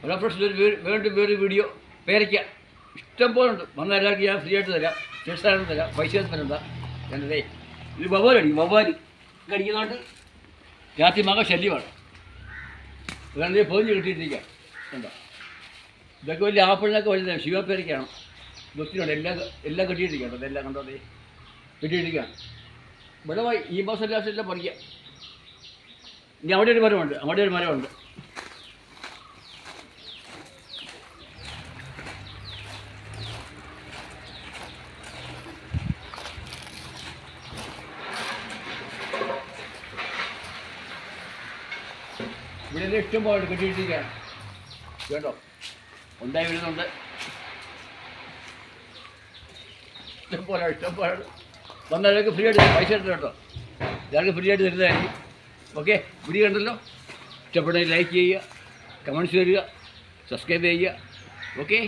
വളരെ ഫ്രഷ് വേണ്ട വേറെ വീഡിയോ പേരയ്ക്ക ഇഷ്ടം പോലെ ഉണ്ട്. വന്ന എല്ലാവർക്കും ഞാൻ ഫ്രീ ആയിട്ട് തരാം, ചികിത്സ തരാം, പൈസ തരണ്ട. എന്നതേ ഇത് വവ്വാലടി, വവ്വാല് കടിക്കുന്നതുകൊണ്ട് രാത്രി മക ശല്യമാണ്. അതാണ് പൊതിഞ്ഞ് കിട്ടിയിട്ടിരിക്കുക. കണ്ടോ, ഇതൊക്കെ വലിയ ആപ്പിളിനൊക്കെ വലുതാണ്, ശിവപ്പേരയ്ക്കാണ്. ഒത്തിരിയുണ്ട്, എല്ലാം കെട്ടിയിട്ടിരിക്കുകയാണ്. അതെല്ലാം കണ്ടോ, അതേ കെട്ടിയിട്ടിരിക്കുകയാണ്. വിളവായി ഈ മാസം ലാസ്റ്റെല്ലാം പറിക്കാം. ഇനി അവിടെ ഒരു മരമുണ്ട്, അവിടെ ഒരു മരമുണ്ട്. ഇവിടെ ഇഷ്ടം പോലെ കെട്ടിയിട്ടിരിക്കുകയാണ്. കേട്ടോ, ഉണ്ടായി വരുന്നുണ്ട്. ഇഷ്ടം പോലെ വന്നവർക്ക് ഫ്രീ ആയിട്ട് പൈസ എടുത്തു കേട്ടോ. ഇയാൾക്ക് ഫ്രീ ആയിട്ട് തരുന്നതായിരിക്കും. ഓക്കെ, വീഡിയോ കണ്ടല്ലോ, ഇഷ്ടപ്പെട്ടെങ്കിൽ ലൈക്ക് ചെയ്യുക, കമൻറ്റ്സ് തരിക, സബ്സ്ക്രൈബ് ചെയ്യുക. ഓക്കെ.